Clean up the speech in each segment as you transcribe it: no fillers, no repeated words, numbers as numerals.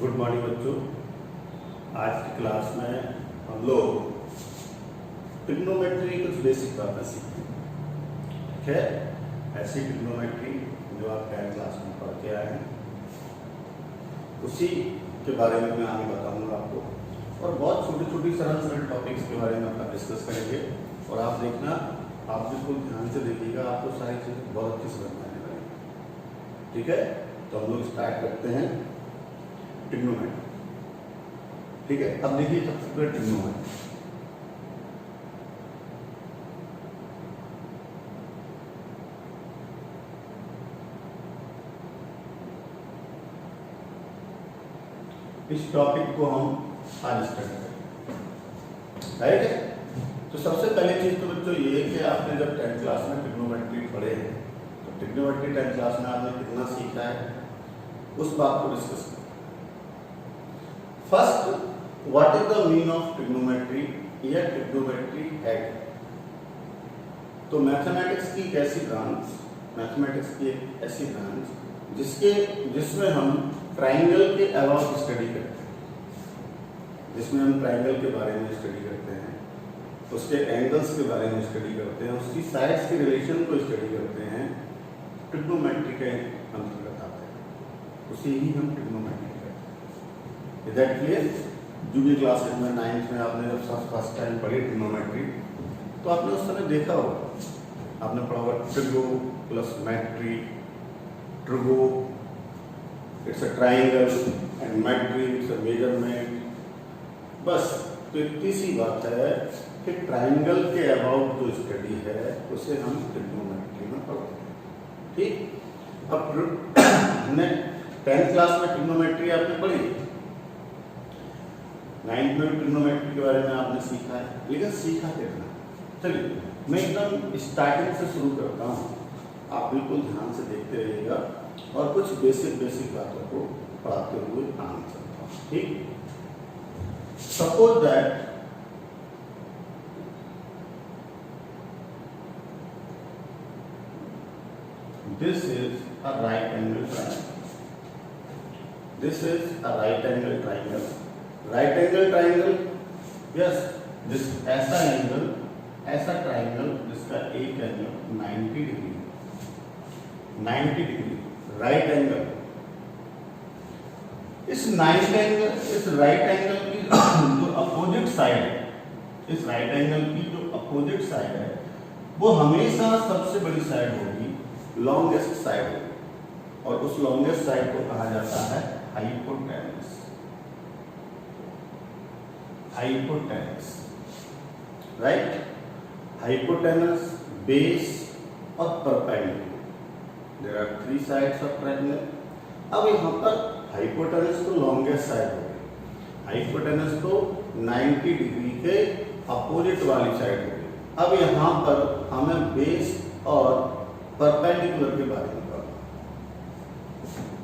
Good morning बच्चों। आज की क्लास में हम लोग ट्रिग्नोमेट्री कुछ बेसिक बातें सीखते हैं। ठीक है, ऐसी ट्रिग्नोमेट्री जो आप 10th क्लास में पढ़ के आए हैं उसी के बारे में मैं आगे बताऊंगा आपको, और बहुत छोटी छोटी सरल सरल टॉपिक्स के बारे में अपना डिस्कस करेंगे। और आप देखना, आप बिल्कुल ध्यान से देखिएगा, आपको सारी चीज़ें बहुत अच्छी समझ में आने लगेगी। ठीक है, तो हम लोग स्टार्ट करते हैं ट्रिग्नोमेट्री। ठीक है, अब देखिए सबसे पहले ट्रिग्नोमेट्री। इस टॉपिक को हम आज स्टार्ट करेंगे। राइट है, तो सबसे पहली चीज तो बच्चों ये है कि आपने जब 10th क्लास में ट्रिग्नोमेट्री पढ़े हैं तो ट्रिग्नोमेट्री 10th क्लास में आपने कितना सीखा है उस बात को डिस्कस करें। First, what is the mean of trigonometry या ट्रिग्नोमेट्री है। तो मैथमेटिक्स की एक ऐसी ब्रांच, मैथमेटिक्स की एक ऐसी ब्रांच जिसमें हम ट्राइंगल के अबाउट स्टडी करते हैं, जिसमें हम ट्राइंगल के बारे में स्टडी करते हैं, उसके एंगल्स के बारे में स्टडी करते हैं, उसकी साइड्स के रिलेशन को स्टडी करते हैं। ट्रिग्नोमेट्री के अंतर्गत आते हैं, उसे ही हम ट्रिग्नोमेट्री कहते हैं। Is that clear? Junior classes में 9th में आपने जब फर्स्ट टाइम पढ़ी ट्रिग्नोमेट्री तो आपने उस समय देखा होगा, आपने पढ़ा होगा trigo plus metry. Trigo it's a triangle and metry it's a measurement. बस तो इतनी सी बात है कि ट्राइंगल के अबाउट जो स्टडी है उसे हम ट्रिग्नोमेट्री में पढ़ते हैं। ठीक, अब हमने 10th क्लास में ट्रिग्नोमेट्री आपने पढ़ी, 9th में ट्रिग्नोमेट्री के बारे में आपने सीखा है, लेकिन सीखा कितना? चलिए मैं एकदम स्टार्टिंग से शुरू करता हूँ, आप बिल्कुल ध्यान से देखते रहिएगा और कुछ बेसिक बातों को पढ़ाते हुए आगे चलता हूँ। ठीक, suppose that this is a right angle triangle. This is a right angle triangle. Right angle triangle, yes, this ऐसा एंगल, ऐसा ट्राइंगल जिसका एक angle 90 degree, 90 degree right angle. इस 90 एंगल, इस राइट एंगल की जो अपोजिट साइड है, इस राइट एंगल की जो अपोजिट साइड है वो हमेशा सबसे बड़ी साइड होगी, लॉन्गेस्ट साइड होगी, और उस लॉन्गेस्ट साइड को कहा जाता है hypotenuse. Hypotenuse, right? Hypotenuse, base और perpendicular, there are 3 sides of triangle. अब यहाँ पर हाइपोटेनस तो लॉन्गेस्ट साइड हो गई, हाइपोटेनस तो 90 डिग्री के अपोजिट वाली साइड हो गई। अब यहाँ पर हमें बेस और परपेंडिकुलर के बारे में पढ़ना।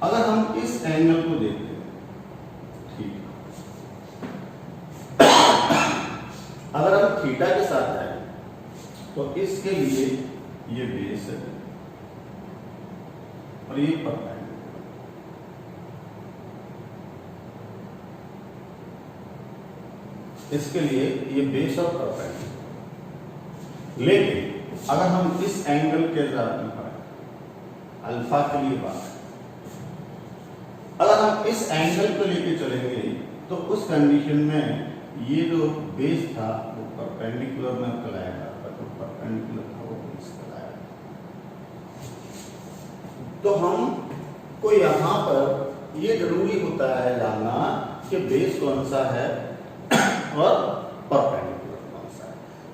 अगर हम इस एंगल को देखते हैं, ठीक, अगर हम थीटा के साथ जाएं तो इसके लिए ये बेस है और ये परपेंडिकुलर। इसके लिए ये बेस और परपेंडिकुलर। लेकिन अगर हम इस एंगल के साथ में पढ़ें, अल्फा के लिए बात है, अगर हम इस एंगल को लेके चलेंगे तो उस कंडीशन में ये जो बेस था वो परपेंडिकुलर में कहलाएगा, तो परपेंडिकुलर था वो बेस कहलाएगा। तो हमको यहाँ पर ये जरूरी होता है जानना कि बेस कौन सा है और परपेंडिकुलर।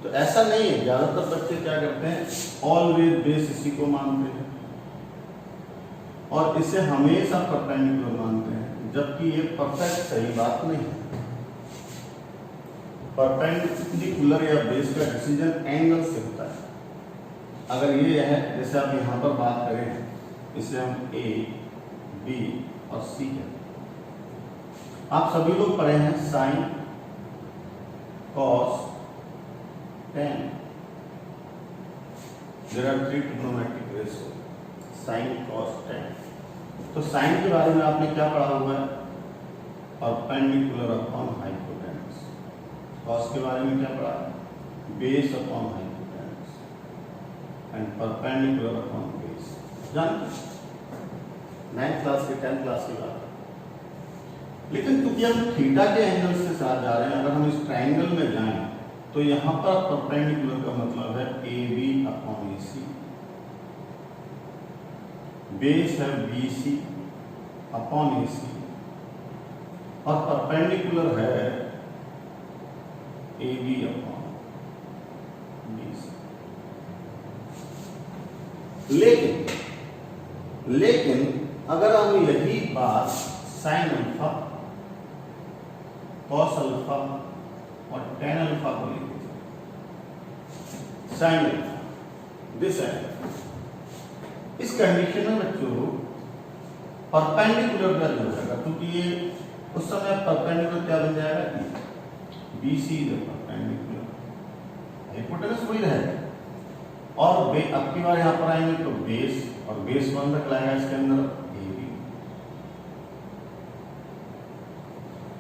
तो ऐसा नहीं है, ज्यादातर बच्चे क्या करते हैं, ऑलवेज बेस इसी को मानते हैं और इसे हमेशा परपेंडिकुलर मानते हैं, जबकि ये परफेक्ट सही बात नहीं है। परपेंडिकुलर या बेस का डिसीजन एंगल से होता है। अगर ये है, जैसे आप यहाँ पर बात करें, इसे हम A, B और C कहते हैं। आप सभी लोग पढ़े हैं sine, cos, tan. There are 3 trigonometric ratios, sin, cos, tan. तो साइन के बारे में आपने क्या पढ़ा हुआ है? Perpendicular upon hypotenuse. कॉस के बारे में क्या पढ़ा? Base upon hypotenuse and perpendicular upon base. जानते 9th क्लास के 10th क्लास की बात। लेकिन क्योंकि हम थीटा के एंगल से साथ जा रहे हैं, अगर हम इस ट्राइंगल में जाएं तो यहाँ पर परपेंडिकुलर का मतलब है A B upon A C, base है B C upon A C, और परपेंडिकुलर है A B upon B C. लेकिन अगर हम यही बात साइन अल्फा, कॉस अल्फा और टेन अल्फा को लिखते हैं, साइन अल्फा दिस एंगल, इस कंडीशन में बच्चों परपेंडिकुलर का हो जाएगा, क्योंकि ये उस समय परपेंडिकुलर क्या बन जाएगा? B C is perpendicular, hypotenuse वही रहेगा, और अब की बार यहां पर आएंगे तो बेस, और बेस 1 तक लाएगा इसके अंदर A B,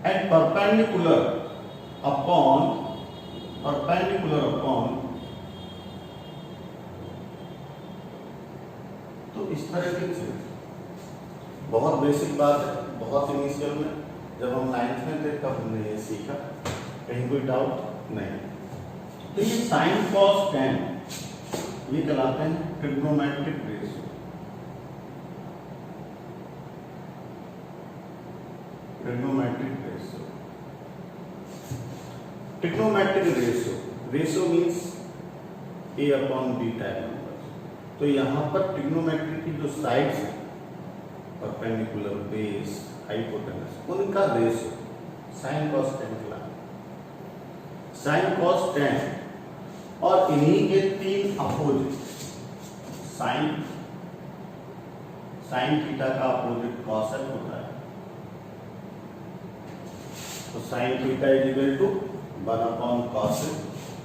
and perpendicular upon तो इस तरह की बहुत बेसिक बात है, बहुत इनिशियल में जब हम 9th में थे तब हमने ये सीखा, कहीं कोई डाउट नहीं। तो ये साइन कॉस टेन ये कहलाते हैं trigonometric ratio. Trigonometric ratio means A upon B type number. तो यहाँ पर ट्रिग्नोमेट्री की जो साइड्स हैं, परपेंडिकुलर, बेस, हाइपोटेनस, उनका रेशियो साइन कॉस टेन कहलाता है। साइन कॉस टेन और इन्हीं के 3 अपोजिट, साइन थीटा का अपोजिट कॉसेक होता है, तो sine theta is equal to 1 upon cosec,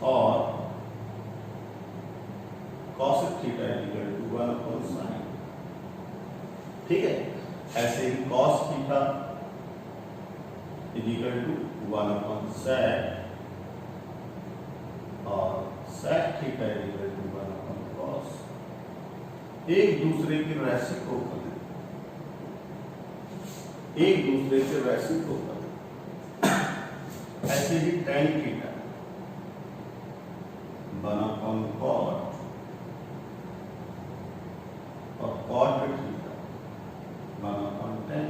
और cosec theta is equal to 1 upon sine. ठीक है, ऐसे ही cos theta is equal to 1 upon sec, और sec theta is equal to 1 upon cos. एक दूसरे के रेसिप्रोकल है, ऐसे ही टेन थीटा 1 अपॉन कॉट, और कॉट थीटा 1 अपॉन टेन।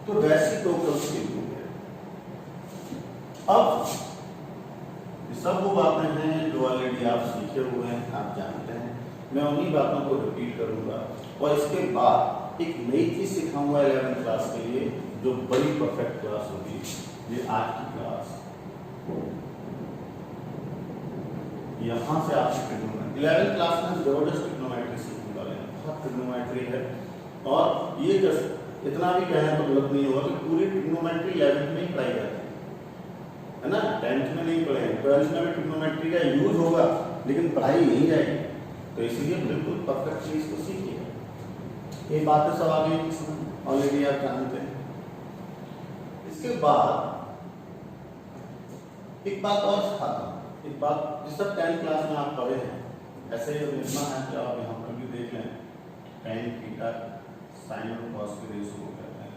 तो रेसिप्रोकल के लिए अब ये सब वो बातें हैं जो ऑलरेडी आप सीखे हुए हैं, आप जानते हैं। मैं उन्हीं बातों को रिपीट करूंगा, और इसके बाद एक नई चीज सिखाऊंगा 11th क्लास के लिए, जो बड़ी परफेक्ट क्लास होगी। ये आज की क्लास, यहाँ से आपसे ट्रिग्नोमेट्री 11th क्लास में जबरदस्त ट्रिग्नोमेट्री सीखने वाले हैं, बहुत ट्रिग्नोमेट्री है। और ये जस्ट इतना भी कहना तो गलत नहीं होगा कि पूरी ट्रिग्नोमेट्री 11th में ही पढ़ाई जाती है ना, 10th में नहीं पढ़ेंगे, 12th में भी ट्रिग्नोमेट्री का यूज होगा, लेकिन पढ़ाई नहीं जाएगी। तो इसलिए बिल्कुल परफेक्ट चीज को सीखिए। ये बातें सब आगे ऑलरेडी आप जानते हैं। इसके बाद एक बात और सिखाता हूँ, एक बात जिस सब 10th क्लास में आप पढ़े हैं, ऐसे ही लिखना है कि आप यहाँ पर भी देख लें, टेन थीटा साइन और कॉस के रेशियो को कहते हैं।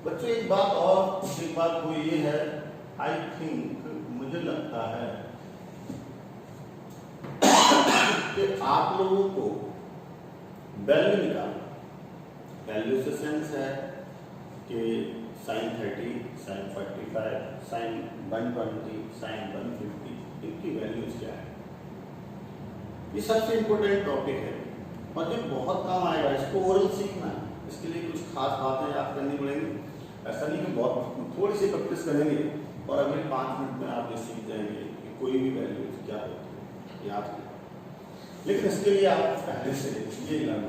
बच्चों एक बात वो ये है, आई थिंक मुझे लगता है कि आप लोगों को वैल्यू निकालना, वैल्यू से सेंस है कि साइन 30, साइन 45, साइन 120, साइन 150, इनकी वैल्यूज क्या है। ये सबसे इंपॉर्टेंट टॉपिक है और ये बहुत काम आएगा। इसको ओरल सीखना है, इसके लिए कुछ खास बातें याद करनी पड़ेंगी। ऐसा नहीं कि बहुत थोड़ी सी प्रैक्टिस करेंगे और अगले 5 मिनट में आप ये सीख जाएंगे कि कोई भी वैल्यू क्या होती है, याद करें। लेकिन इसके लिए आप पहले से ये लर्न,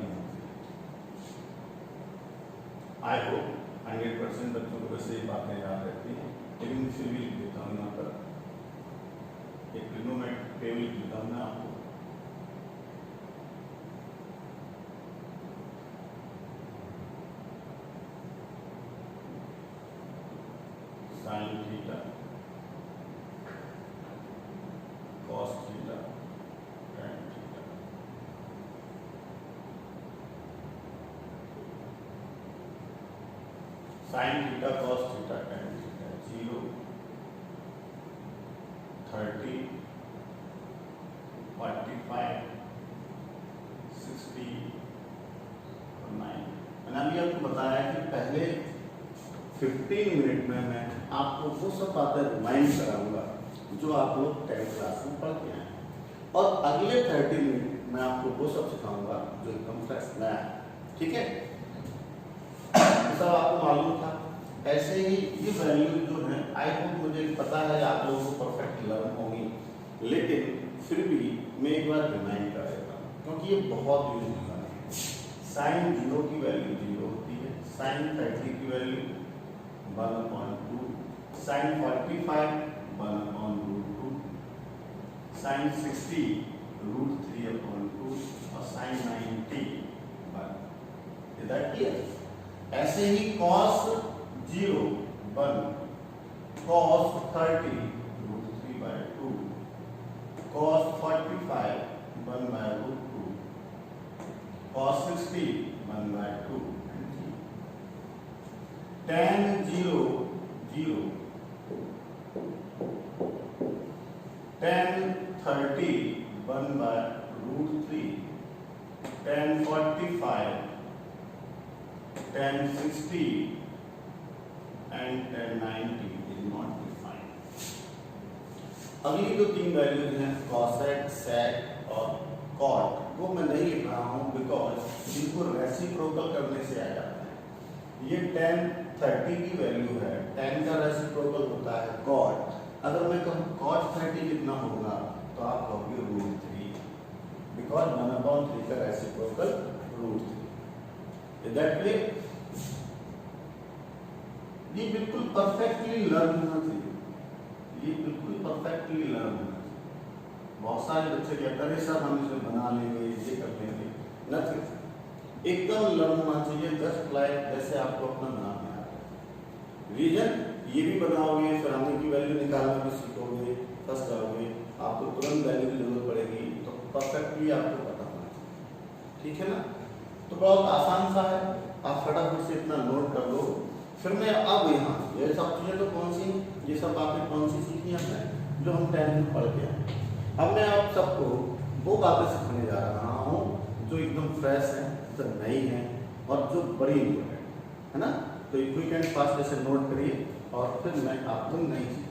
आई होप 100% बच्चों को वैसे ही बातें याद रहती हैं, लेकिन फिर भी लिख देता हूँ यहाँ पर एक ट्रिग्नोमेट्रिक टेबल लिख देता हूँ मैं आपको। Sine theta cos theta tan theta. Sine theta cos theta tan theta 0, 30, 45, 60 और 9। मैंने अभी आपको बताया कि पहले 15 मिनट में मैं आपको वो सब बातें रिमाइंड कराऊंगा जो आप लोग 10th क्लास में पढ़ के आए हैं, और अगले 30 मिनट में आपको वो सब सिखाऊंगा जो एकदम फ्रेश नया है। ठीक है, सब आपको मालूम था। ऐसे ही ये वैल्यू जो है, आई होप, मुझे पता है आप लोगों को परफेक्ट लर्न होंगी, लेकिन फिर भी मैं एक बार रिमाइंड कर देता हूँ क्योंकि ये बहुत यूजफुल है। साइन 0 की वैल्यू 0 होती है, साइन 30 की वैल्यू 1/2, साइन 45 1/√2, साइन 60 √3/2 और साइन 90 1। Is that clear? ऐसे ही cos 0 1, cos 30 √3/2, cos 45 1/√2, cos 60 1/2, tan 0 0, tan 30 1/√3, tan 45, tan 60 and tan 90 is not defined. अगली जो तीन वैल्यूज हैं cosec, sec और cot, वो मैं नहीं लिख रहा हूँ बिकॉज इनको रेसिप्रोकल करने से आ जाता है। ये tan 30 की वैल्यू है, tan का रेसिप्रोकल होता है cot। अगर मैं कहूँ cot 30 कितना होगा तो आप कहोगे √3, बिकॉज 1/3 का रेसिप्रोकल √3। Is that clear? ये बिल्कुल परफेक्टली लर्न होना चाहिए, ये बिल्कुल परफेक्टली लर्न होना चाहिए। बहुत सारे बच्चे कहते हैं सर हम इसे बना लेंगे, ये कर लेंगे, नथिंग। एकदम लर्न होना चाहिए, जस्ट लाइक जैसे आपको अपना बनाना है। रीजन ये भी बनाओगे, फिर आगे की वैल्यू निकालना भी सीखोगे, फंस जाओगे, आपको तुरंत वैल्यू की जरूरत पड़ेगी, तो परफेक्टली आपको पता होना चाहिए। ठीक है ना? तो बहुत आसान सा है, आप फटाफट से इतना नोट कर लो। फिर मैं अब यहाँ ये सब चीज़ें तो कौन सी, ये सब बातें कौन सी सीखी हमने जो हम 10th में पढ़ के आए। अब मैं आप सबको वो बातें सिखाने जा रहा हूँ जो एकदम फ्रेश है, जो नई है और जो बड़ी इम्पोर्टेंट है ना। तो क्विक एंड फास्ट ऐसे नोट करिए और फिर मैं आपको नई चीज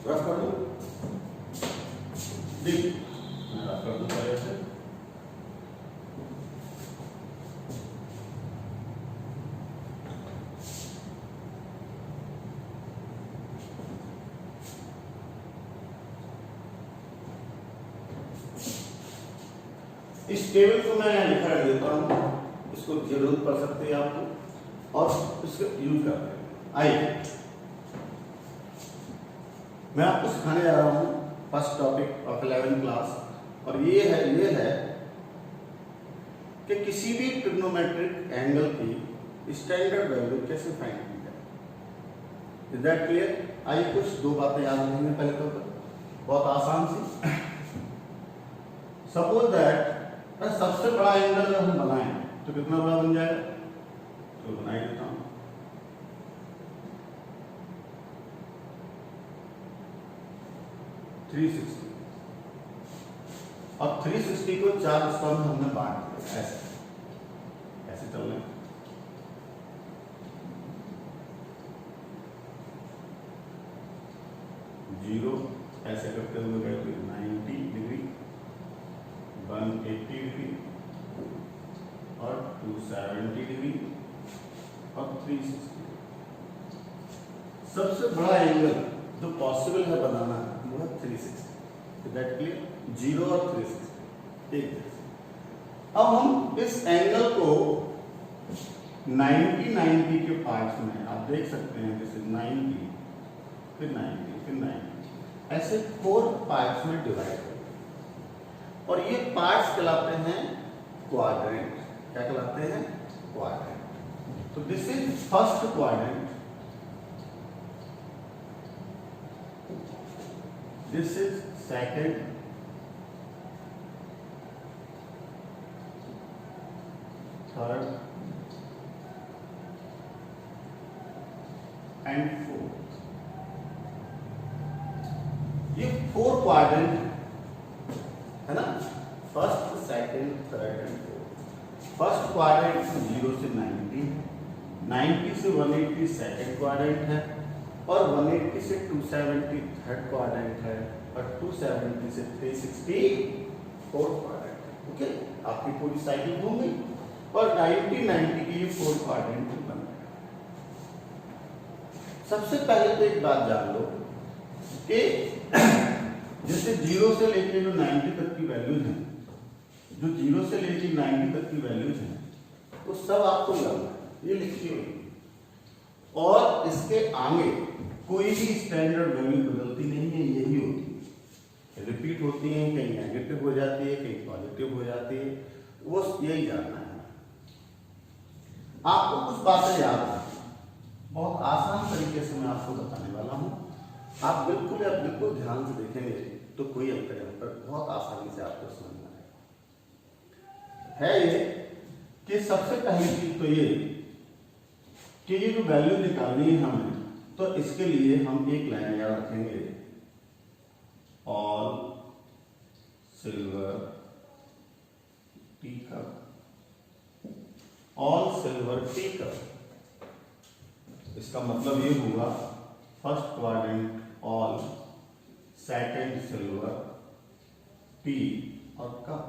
रफ कर दो। देखिए मैं रफ कर दूं पहले से। इस टेबल को मैं यहाँ लिखा रख देता हूँ, इसको जरूरत पड़ सकती है आपको और इसको यूज करते हैं। आइए मैं आपको सिखाने जा रहा हूँ first topic of 11th class, और ये है कि किसी भी ट्रिग्नोमेट्रिक एंगल की स्टैंडर्ड वैल्यू कैसे फाइंड की जाए। Is that clear? आइए कुछ दो बातें याद रखेंगे। पहले तो बहुत आसान सी, सपोज दैट सबसे बड़ा एंगल जब हम बनाएं तो कितना बड़ा बन जाएगा, तो बना ही देता हूं। और 360 को 4 हिस्सों में हमने बांट दिया, ऐसे ऐसे चल रहे हैं। जीरो ऐसे करते हुए गए तो 90 डिग्री, 180 डिग्री और 270 डिग्री और 360। सबसे बड़ा एंगल जो पॉसिबल है बनाना वो है 360। That clear? जीरो और 360 एक जैसे। अब हम इस एंगल को 90 के पार्ट्स में आप देख सकते हैं, जैसे 90 फिर 90 फिर 90 ऐसे 4 पार्ट्स में डिवाइड करें और ये पार्ट्स कहलाते हैं क्वाड्रेंट। क्या कहलाते हैं? क्वाड्रेंट। तो this is first quadrant, this is second, third and fourth. ये 4 क्वाड्रेंट है ना, first, second, third and fourth. First quadrant 0 से 90, 90 से 180 सेकंड क्वाड्रेंट है और 180 से 270 थर्ड क्वाड्रेंट है और 270 से 360 फोर्थ क्वाड्रेंट है। ओके, आपकी पूरी साइकिल घूम गई और 90 की ये 4 क्वाड्रेंट बन गए। सबसे पहले तो एक बात जान लो कि जैसे 0 से लेके जो 90 तक की वैल्यूज हैं, जो 0 से लेके 90 तक की वैल्यूज हैं, वो सब आपको लगना है, ये लिखी हुई। और इसके आगे कोई भी स्टैंडर्ड वैल्यू बदलती नहीं है, यही होती है, रिपीट होती है, कहीं नेगेटिव हो जाती है, कहीं पॉजिटिव हो जाती है, वो यही जानना है। आपको कुछ बातें याद है, बहुत आसान तरीके से मैं आपको बताने वाला हूं। आप बिल्कुल ध्यान से देखेंगे तो कोई अंतर बहुत आसानी से आपको समझ में आएगा। है ये कि सबसे पहली चीज तो ये कि ये जो वैल्यू निकालनी है हमें, तो इसके लिए हम एक लाइन याद रखेंगे, all silver tea cup, all silver tea cup. इसका मतलब ये हुआ first quadrant all, second silver, T और कप।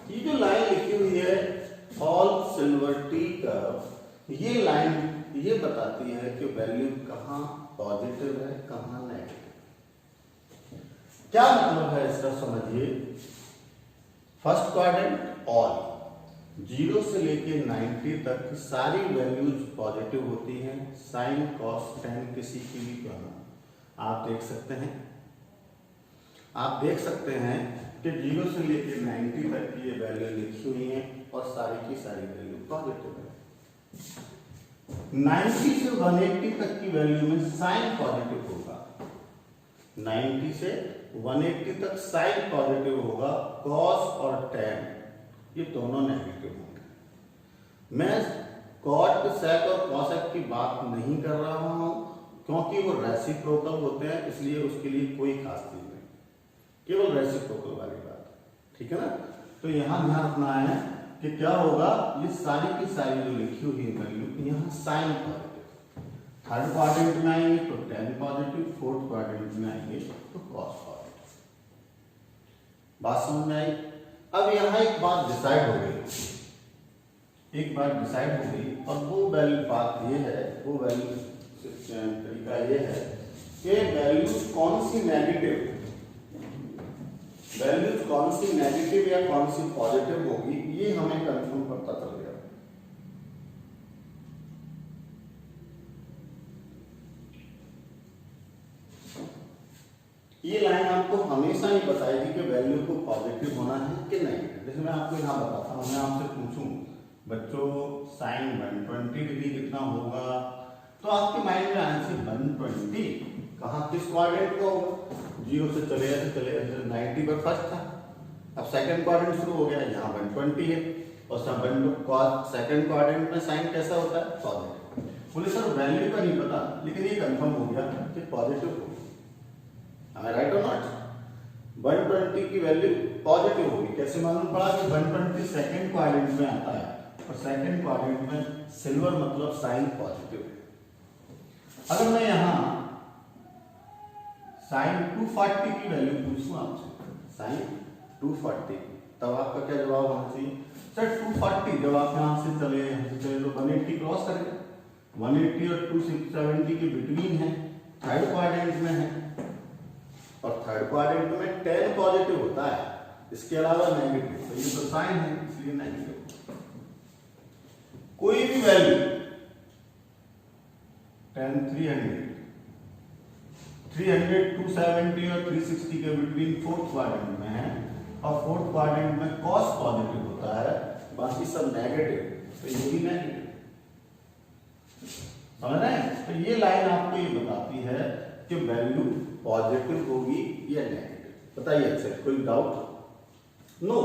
ये जो लाइन लिखी हुई है ऑल सिल्वर टी कप, ये लाइन ये बताती है कि वैल्यू कहां पॉजिटिव है कहां नेगेटिव। क्या मतलब है इसका समझिए। फर्स्ट क्वाड्रेंट ऑल, 0 से लेके 90 तक सारी वैल्यूज पॉजिटिव होती हैं, साइन कॉस टेन किसी की भी क्यों ना। आप देख सकते हैं कि 0 से लेके 90 तक की ये वैल्यू लिखी हुई है और सारी की सारी वैल्यू पॉजिटिव है। 90 से 180 तक की वैल्यू में साइन पॉजिटिव होगा, 90 से 180 तक साइन पॉजिटिव होगा, कॉस और टेन ये दोनों नेगेटिव होंगे। मैं कॉट सेक और कॉसेक की बात नहीं कर रहा हूं क्योंकि वो रेसिप्रोकल होते हैं, इसलिए उसके लिए कोई खास चीज नहीं, केवल रेसिप्रोकल वाली बात, ठीक है ना। तो यहां ध्यान रखना है कि क्या होगा, ये सारी की सारी जो लिखी हुई है वैल्यू यहाँ साइन पॉजिटिव, थर्ड क्वाड्रेंट में आएंगे तो टेन पॉजिटिव, फोर्थ क्वाड्रेंट में आएंगे तो कॉस पॉजिटिव। बात समझ में आई। अब यहाँ एक बात डिसाइड हो गई, और वो वैल्यू बात ये है, वो वैल्यू तरीका ये है कि वैल्यू कौन सी नेगेटिव या कौन सी पॉजिटिव होगी, ये हमें कंफर्म पता चल गया। ये लाइन आपको हमेशा ही बताएगी कि वैल्यू को पॉजिटिव होना है कि नेगेटिव। जैसे मैं आपको यहाँ बताता हूँ, मैं आपसे पूछूं बच्चों साइन 120 डिग्री कितना होगा, तो आपके माइंड में आने से 120 कहाँ किस क्वाड्रेंट का होगा, 0 से चले 90 पर फर्स्ट था, अब सेकंड क्वाड्रेंट शुरू हो गया, यहाँ 120 है और सेकंड क्वाड्रेंट में साइन कैसा होता है? पॉजिटिव। बोले सर वैल्यू का नहीं पता, लेकिन ये कंफर्म हो गया कि पॉजिटिव होगी। राइट और नॉट? 120 की वैल्यू पॉजिटिव होगी। कैसे मालूम पड़ा? कि 120 सेकंड क्वाड्रेंट में आता है और सेकंड क्वाड्रेंट में सिल्वर मतलब साइन पॉजिटिव है। अगर मैं यहां साइन 240 की वैल्यू पूछूं आपसे, साइन 240, तब आपका क्या जवाब होना चाहिए? सर 240 जब आप यहां से चले तो 180 क्रॉस करेंगे, 180 और 270 के बिटवीन है, थर्ड क्वाड्रेंट में है और थर्ड क्वाड्रेंट में 10 पॉजिटिव होता है, इसके अलावा नेगेटिव। तो ये तो साइन है इसलिए नेगेटिव। कोई भी वैल्यू 10, 300, 270 और 360 के बिटवीन फोर्थ क्वाड्रेंट में है और फोर्थ क्वाड्रेंट में कॉस पॉजिटिव होता है, बाकी सब नेगेटिव, तो ये भी नेगेटिव। समझ रहे हैं? तो ये लाइन आपको ये बताती है कि वैल्यू पॉजिटिव होगी या नेगेटिव। बताइए अच्छे, कोई डाउट? नो।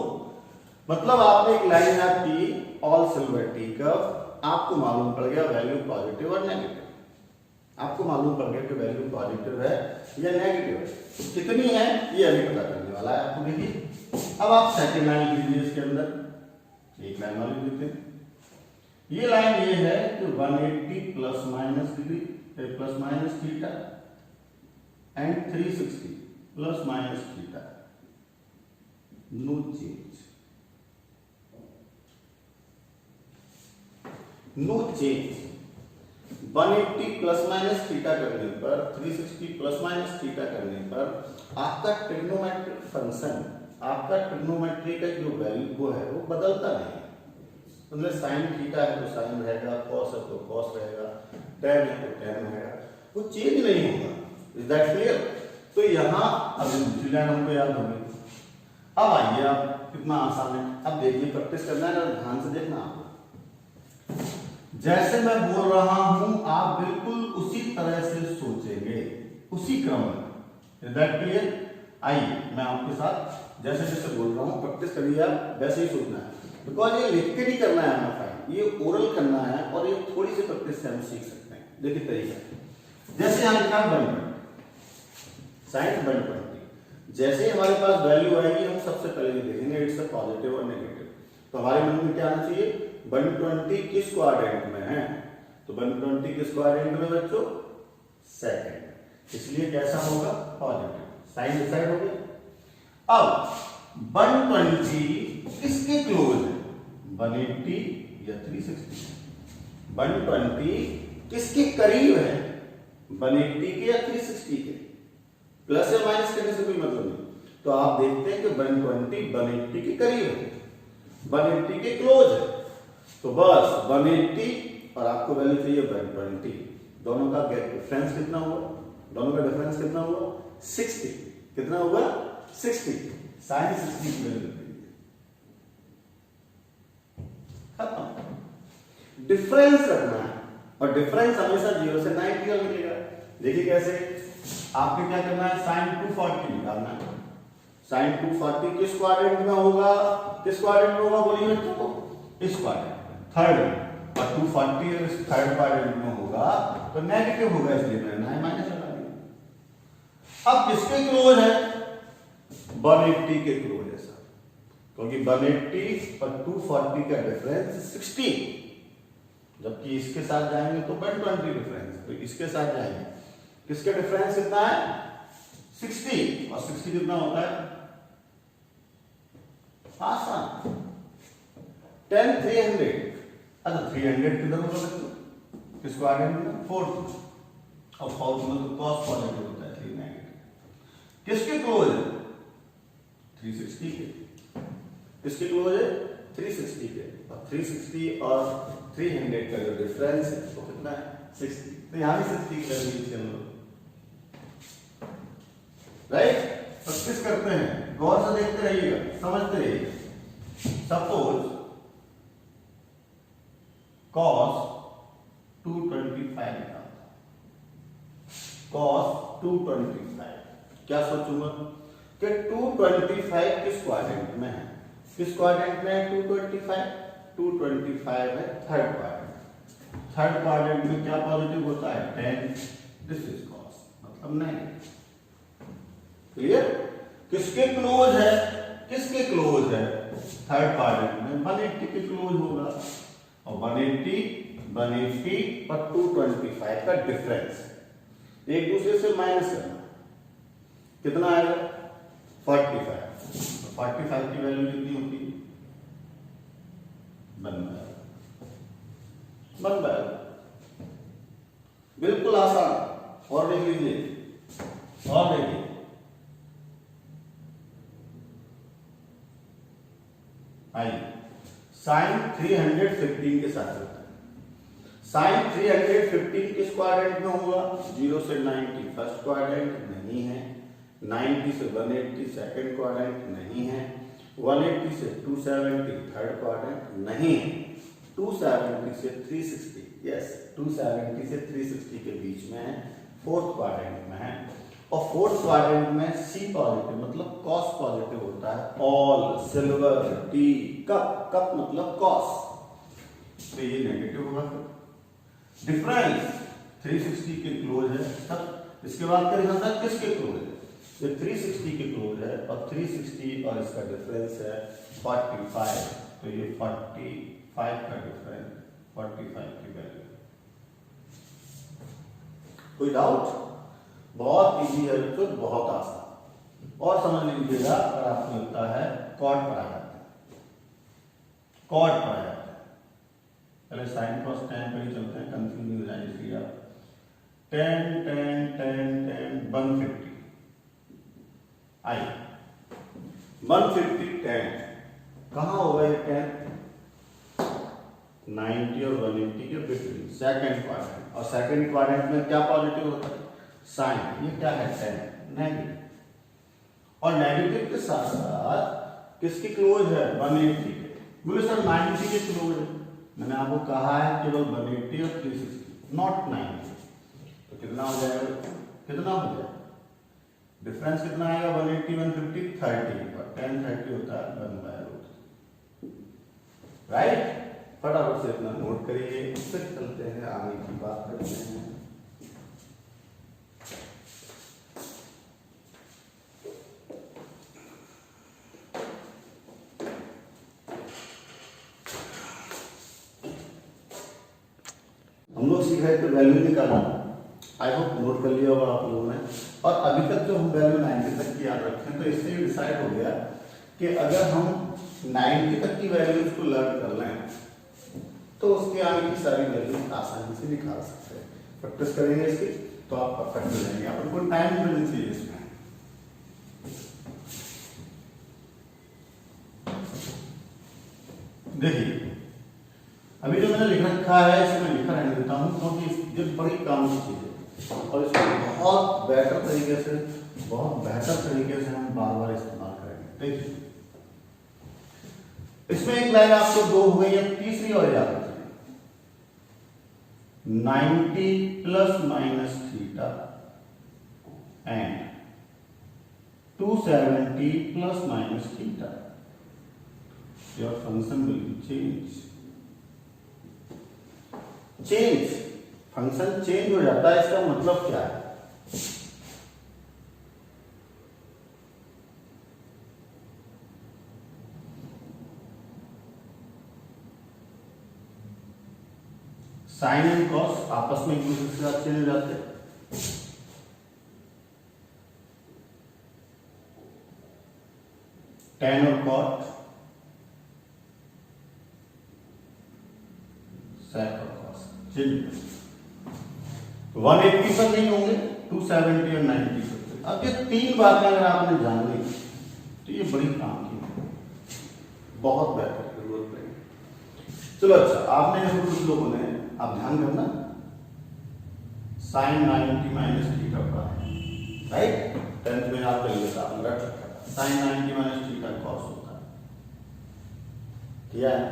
मतलब आपने एक लाइन याद की ऑल सिल्वर टी कर्व, आपको मालूम पड़ गया वैल्यू पॉजिटिव और नेगेटिव। आपको मालूम पड़ गया कि वैल्यू पॉजिटिव है या नेगेटिव है, कितनी है ये अभी पता करने वाला है आपको। देखिए अब आप सेकंड लाइन लीजिए, इसके अंदर एक लाइन वाली लिखते हैं। ये लाइन ये है कि 180 plus minus degree plus minus theta and 360 plus minus theta, no change, no change. 180 plus minus theta करने पर, 360 प्लस माइनस थीटा करने पर आपका ट्रिग्नोमेट्रिक फंक्शन, आपका ट्रिग्नोमेट्री का जो वैल्यू है वो बदलता नहीं है। मतलब साइन थीटा है तो साइन रहेगा, कॉस है तो कॉस रहेगा, टैन है तो टैन रहेगा, वो चेंज नहीं होगा। Is that clear? तो यहाँ अभी दूसरी लाइन हमको याद हो गई। अब आइए, आप कितना आसान है। अब देखिए, प्रैक्टिस करना है ना, ध्यान से देखना आपको। जैसे मैं बोल रहा हूं आप बिल्कुल उसी तरह से सोचेंगे, उसी क्रम में। Is that clear? आइए मैं आपके साथ जैसे जैसे बोल रहा हूं प्रैक्टिस करिए, आप वैसे ही सोचना है, बिकॉज ये लिख के नहीं करना है हमारा फाइल, ये ओरल करना है और ये थोड़ी सी प्रैक्टिस से हम सीख सकते हैं। देखिए तरीका, जैसे यहां लिखा 120 साइन 120, जैसे ही हमारे पास वैल्यू आएगी हम सबसे पहले देखेंगे इट्स अ पॉजिटिव और नेगेटिव। तो हमारे मन में क्या आना चाहिए? 120 किस क्वाड्रेंट में है? तो 120 किस क्वाड्रेंट में बच्चों? सेकंड, इसलिए कैसा होगा? पॉजिटिव। साइन डिसाइड हो गया। अब 120 किसके क्लोज है? 180 या 360? 120 किसके करीब है? 180 के या 360 के? प्लस या माइनस करने से कोई मतलब नहीं। तो आप देखते हैं कि 120 180 के करीब है, 180 के क्लोज है, तो बस 180 और आपको वैल्यू चाहिए 120। दोनों का डिफरेंस कितना हुआ? दोनों का डिफरेंस कितना हुआ? 60। कितना हुआ? 60। साइन 60 की वैल्यू खत्म। डिफरेंस रखना है और डिफरेंस हमेशा 0 से 90 का मिलेगा। देखिए कैसे, आपको क्या करना है? साइन 240 निकालना है। साइन 240 किस क्वाड्रेंट में होगा? किस क्वाड्रेंट में होगा बोलिए बच्चों को? इस क्वाड्रेंट, थर्ड। और 240 इस थर्ड क्वाड्रेंट में होगा तो नेगेटिव होगा, इसलिए मैंने माइनस लगा दिया। अब किसके क्लोज है? 180 के क्लोज है सर, क्योंकि 180 और 240 का डिफरेंस 60, जबकि इसके साथ जाएंगे तो 120 डिफरेंस, तो इसके साथ जाएंगे, किसके डिफरेंस कितना है? 60। और 60 कितना होता है? आसान, 10 300। अच्छा 300 किधर होगा बच्चों? किस क्वाड्रेंट में? फोर्थ। और फोर्थ में तो कॉस पॉजिटिव होता है, 3 नेगेटिव। किसके क्लोज है? 360 के। किसके क्लोज है? 360 के। और 360 और 300 का जो डिफरेंस है वो कितना है? 60। तो यहां भी 60 की वैल्यू राइट। प्रैक्टिस करते हैं, गौर से देखते रहिएगा, समझते रहिएगा। सपोज cos 225 निकालता, cos 225 क्या सोचूंगा? कि 225 किस क्वाड्रेंट में है? किस क्वाड्रेंट में है 225? 225 है थर्ड क्वाड्रेंट। थर्ड क्वाड्रेंट में क्या पॉजिटिव होता है? 10। दिस इज कॉस, मतलब नेगेटिव। क्लियर? किसके क्लोज है? किसके क्लोज है? थर्ड क्वाड्रेंट में 180 के क्लोज होगा, और 180 और 225 का डिफरेंस एक दूसरे से माइनस करना, कितना आएगा? 45। तो 45 की वैल्यू कितनी होती है? 1/। बिल्कुल आसान। और देख लीजिए, और देखिए, आइए साइन 315 के साथ होता है। साइन 315 किस क्वाड्रेंट में होगा? 0 से 90 फर्स्ट क्वाड्रेंट नहीं है, 90 से 180 सेकंड क्वाड्रेंट नहीं है, 180 से 270 थर्ड क्वाड्रेंट नहीं है, 270 से 360, यस 270 से 360 के बीच में है, फोर्थ क्वाड्रेंट में है। और फोर्थ क्वाड्रेंट में सी पॉजिटिव मतलब कॉस पॉजिटिव होता है। All, silver, T, cup, cup मतलब कॉस, तो ये नेगेटिव होगा। डिफरेंस 360 के क्लोज है तब इसके बाद क्या लिखा था? किसके क्लोज है? ये 360 के क्लोज है, और 360 और इसका डिफरेंस है 45, तो ये 45 का डिफरेंस, 45 की वैल्यू। कोई डाउट? बहुत इजी है, तो बहुत आसान। और समझ लीजिएगा, अगर आपको लगता है कॉट पर आ जाते हैं, कॉट पर आ जाते हैं, पहले साइन कॉस tan पर ही चलते हैं, कंफ्यूज नहीं हो जाए इसलिए आप tan 150 आई 150 tan कहाँ होगा ये tan? 90 और 180 के बिटवीन, सेकंड क्वाड्रेंट। और सेकंड क्वाड्रेंट में क्या पॉजिटिव होता है? साइन। ये क्या है? tan, negative. और नेगेटिव के साथ साथ किसकी क्लोज है? 180 के। बोले सर 90 के क्लोज है। मैंने आपको कहा है केवल 180 और 360, नॉट 90। तो कितना हो जाएगा? कितना हो जाएगा? डिफरेंस कितना आएगा? 180 150 30, और tan 30 होता है 1/√3। राइट? फटाफट से इतना नोट करिए, फिर चलते हैं आगे की बात करते हैं। हम लोग सीख रहे थे वैल्यू निकालना। आई होप नोट कर लिया होगा आप लोगों ने। और अभी तक जो हम वैल्यू 90 तक की याद रखें, तो इससे ये डिसाइड हो गया कि अगर हम 90 तक की वैल्यूज को लर्न कर लें तो उसके आगे की सारी वैल्यूज आसानी से निकाल सकते हैं। प्रैक्टिस करेंगे इसकी तो आप परफेक्ट हो जाएंगे। आपको टाइम मिलना चाहिए इसमें। देखिए अभी जो मैंने लिख रखा है इसमें लिखा रहने देता हूँ, क्योंकि ये बड़ी काम की चीज है और इसको बहुत बेहतर तरीके से, बहुत बेहतर तरीके से हम बार बार इस्तेमाल करेंगे। देखिए इसमें एक लाइन आपको दो हो गई है, तीसरी और याद रखिए 90 plus minus theta and 270 plus minus theta, your function will be change. Function change हो जाता है, इसका मतलब क्या है? साइन एंड कॉस आपस में एक दूसरे के साथ चेंज हो जाते हैं। tan और cot, sec और cos चेंज 180 पर नहीं होंगे, 270 और 90 पर। अब ये तीन बातें अगर आपने जान ली तो ये बड़ी काम की है, बहुत बेहतर जरूरत पड़ेगी। चलो अच्छा, आपने कुछ लोगों ने, आप ध्यान करना, साइन 90 माइनस थीटा पढ़ा है, राइट? 10th में आप कर लेता, आपने रख रखा था साइन 90 माइनस थीटा कॉस होता है, किया है?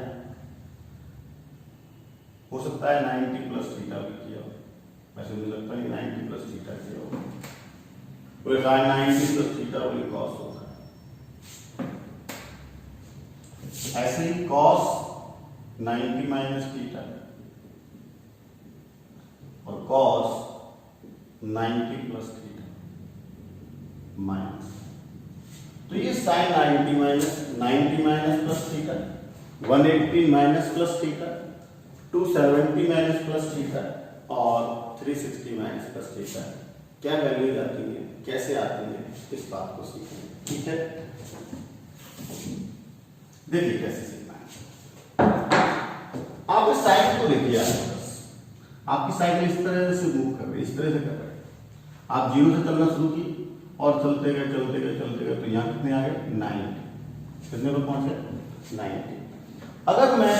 हो सकता है 90 प्लस थीटा भी किया हो, वैसे मुझे लगता है 90 प्लस थीटा किया हो। बोले साइन 90 प्लस थीटा बोले कॉस होता है। ऐसे ही cos 90 माइनस थीटा और cos 90 प्लस थीटा माइनस, तो ये sin 90 minus plus theta, 180 minus plus theta, 270 minus plus theta और 360 माइनस प्लस थीटा क्या वैल्यूज आती है, कैसे आती है, इस बात को सीखेंगे। ठीक है, देखिए कैसे सीखना है। आप इस साइकिल को देखिए, आपकी साइकिल इस तरह से मूव कर रही है, इस तरह से कर रही है। आप 0 से चलना शुरू की और चलते गए तो यहाँ कितने आ गए 90, कितने पर पहुंचे 90। अगर मैं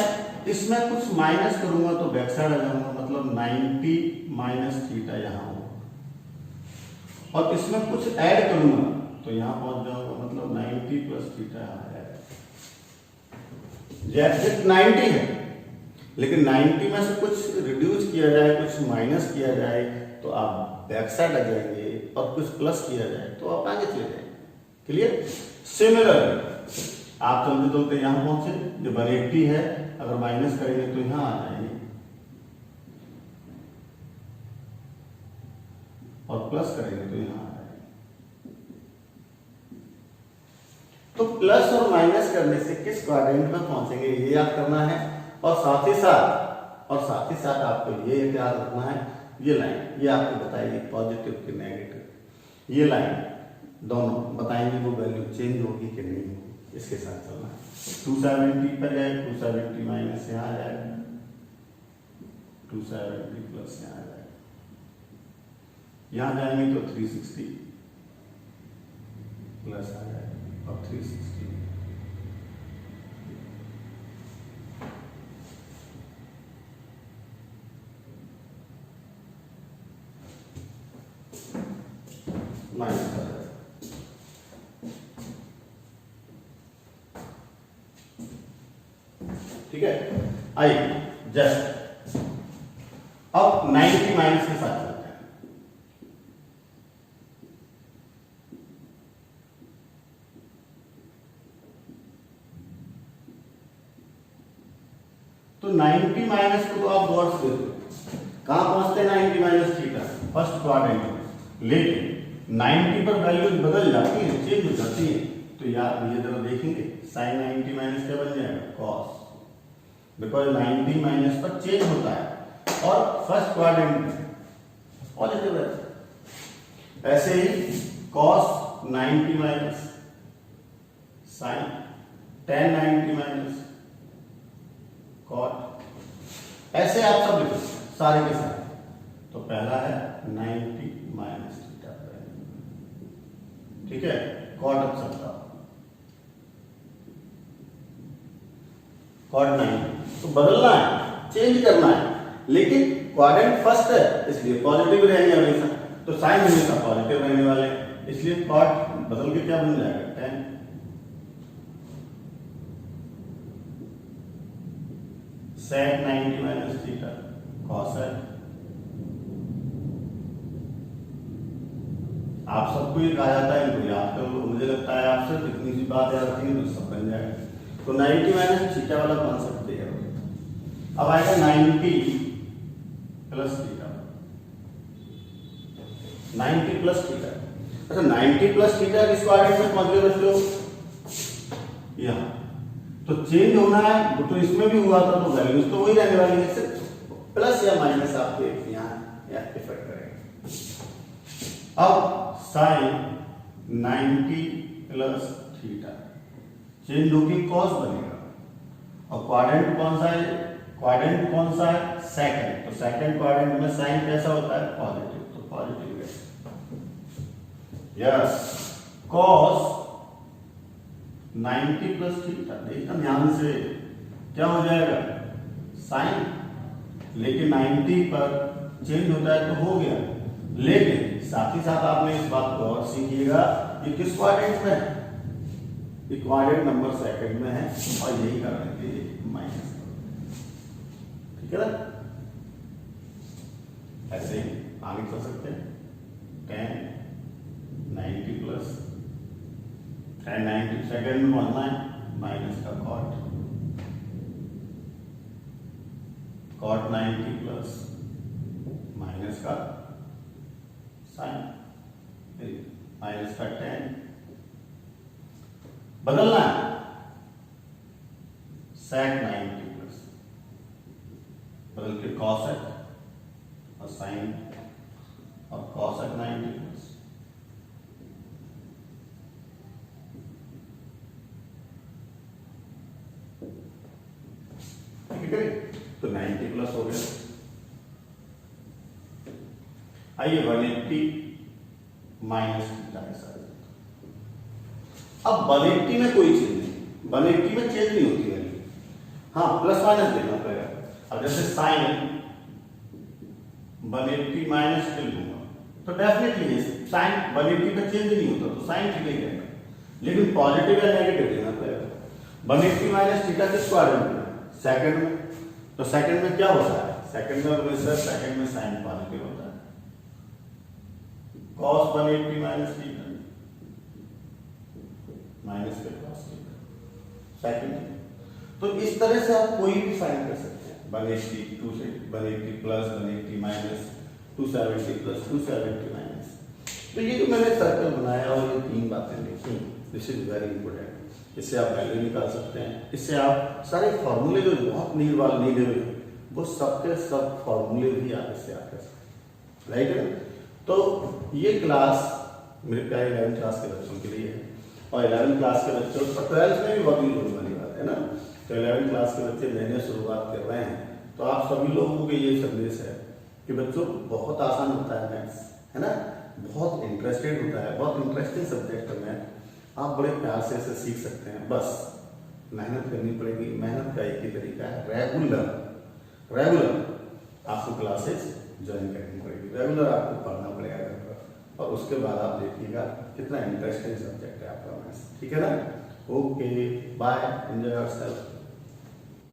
इसमें कुछ माइनस करूंगा तो बैक साइड आ जाऊंगा, मतलब 90 माइनस थीटा यहाँ होगा, और इसमें कुछ ऐड करूंगा तो यहाँ पहुंच जाऊंगा, मतलब 90 प्लस थीटा यहाँ है। जैसे 90 है, लेकिन 90 में से कुछ रिड्यूस किया जाए, कुछ माइनस किया जाए तो आप बैक साइड आ जाएंगे, और कुछ प्लस किया जाए तो आप आगे चले जाएंगे। क्लियर? सिमिलर आप चलते चलते यहाँ पहुंचे, जो 180 है अगर माइनस करेंगे तो यहाँ आ जाएंगे, और प्लस करेंगे तो यहाँ आ जाएंगे। तो प्लस और माइनस करने से किस क्वाड्रेंट में पहुंचेंगे ये याद करना है, और साथ ही साथ आपको ये याद रखना है, ये लाइन ये आपको बताएगी पॉजिटिव की नेगेटिव, ये लाइन दोनों बताएंगे वो वैल्यू चेंज होगी कि नहीं होगी, इसके साथ चलना है। 270 पर जाए, 270 माइनस यहाँ आ जाएगा, 270 प्लस यहाँ आ जाएगा, यहाँ जाएंगे तो 360 प्लस आ जाएगा, और 360 माइनस आ जाएगा। ठीक है, आइए जस्ट अब 90 माइनस के साथ चलते हैं। तो 90 माइनस को तो आप गौर से देखो, कहां पहुंचते हैं 90 माइनस थीटा, फर्स्ट क्वाड्रेंट में, लेकिन 90 पर वैल्यूज बदल जाती है, चेंज हो जाती है। तो यार ये जरा देखेंगे, sin 90 माइनस क्या बन जाएगा cos, बिकॉज 90 माइनस पर चेंज होता है, और फर्स्ट क्वाड्रेंट में पॉजिटिव है। ऐसे ही cos 90 minus sin tan 90 minus cot, ऐसे आप सब लिखो सारे के सारे। तो पहला है 90 माइनस थीटा, ठीक है, cot अब सकता cot 90, तो बदलना है, चेंज करना है, लेकिन क्वाड्रेंट फर्स्ट है इसलिए पॉजिटिव रहेंगे हमेशा, तो साइन हमेशा पॉजिटिव रहने वाले हैं, इसलिए cot बदल के क्या बन जाएगा tan। sec 90 minus theta cos है। आप सबको ये कहा जाता है, इनको याद कर लो, मुझे लगता है आप सिर्फ इतनी सी बात याद रखेंगे तो सब बन जाएगा। तो 90 माइनस थीटा वाला कॉन्सेप्ट है। अब आएगा 90 प्लस थीटा, 90 प्लस थीटा। अच्छा 90 प्लस थीटा किस क्वाड्रेंट में पहुंच गए बच्चों, यहाँ, तो चेंज होना है, तो इसमें भी हुआ था, तो वैल्यूज तो वही रहने वाली है, सिर्फ प्लस या माइनस आपके यहाँ इफेक्ट करेंगे। अब sin 90 प्लस थीटा चेंज होगी cos बनेगा, और क्वाड्रेंट कौन सा है, सेकंड, तो सेकंड क्वाड्रेंट में साइन कैसा होता है पॉजिटिव, तो पॉजिटिव है। यस, cos 90 प्लस थीटा, देखना ध्यान से, क्या हो जाएगा साइन, लेकिन 90 पर चेंज होता है तो हो गया, लेकिन साथ ही साथ आपने इस बात को और सीखिएगा ये किस क्वाड्रेंट में है, ये क्वाड्रेंट नंबर सेकंड में है, और यही कारण है कि माइनस, ठीक है ना। ऐसे ही आगे चल सकते हैं, tan 90 प्लस tan 90 सेकंड में पहुंचना है, माइनस का cot cot 90 प्लस माइनस का साइन माइनस का tan बदलना है sec 90 प्लस बदल के cosec और sin और cosec 90 प्लस ठीक है तो 90 प्लस हो गया। आइए 180 माइनस थीटा के साथ अब 180 में कोई चेंज नहीं, 180 में चेंज नहीं होती वैल्यू, हाँ प्लस माइनस देना पड़ेगा। अब जैसे साइन 180 माइनस के लूंगा तो डेफिनेटली साइन 180 में चेंज नहीं होता तो साइन थीटा ही रहेगा, लेकिन पॉजिटिव या नेगेटिव देना पड़ेगा। 180 माइनस थीटा किसको आरएम सेकंड में, तो सेकंड में क्या होता है, सेकंड में हमेशा सेकंड में साइन पॉजिटिव होता है, cos 180 माइनस थीटा माइनस के cos थीटा सेकंड। तो इस तरह से आप कोई भी साइन कर सकते हैं, 180 2 से 180 प्लस 180 माइनस 270 प्लस 270 माइनस। तो ये जो मैंने सर्कल बनाया और ये तीन बातें लिखी, दिस इज वेरी इंपॉर्टेंट। इससे आप वैल्यू निकाल सकते हैं, इससे आप सारे फॉर्मूले जो बहुत नीड हुए वो सबके सब फॉर्मूले भी आप इससे आप कर सकते हैं, राइट है। तो ये क्लास मेरे प्यारे 11th क्लास के बच्चों के लिए है और 11th क्लास के बच्चों और 12th में भी बहुत यूज होने वाली बात है ना। तो 11th क्लास के बच्चे नए नए शुरुआत कर रहे हैं तो आप सभी लोगों के ये संदेश है कि बच्चों बहुत आसान होता है मैथ्स, है ना, बहुत इंटरेस्टेड होता है, बहुत इंटरेस्टिंग सब्जेक्ट है मैथ। आप बड़े प्यार से इसे सीख सकते हैं, बस मेहनत करनी पड़ेगी। मेहनत का एक ही तरीका है, रेगुलर आपको क्लासेस ज्वाइन करनी पड़ेगी, रेगुलर आपको पढ़ना पड़ेगा घर पर और उसके बाद आप देखिएगा कितना इंटरेस्टिंग सब्जेक्ट है आपका मैथ्स, ठीक है ना। Okay bye, enjoy yourself.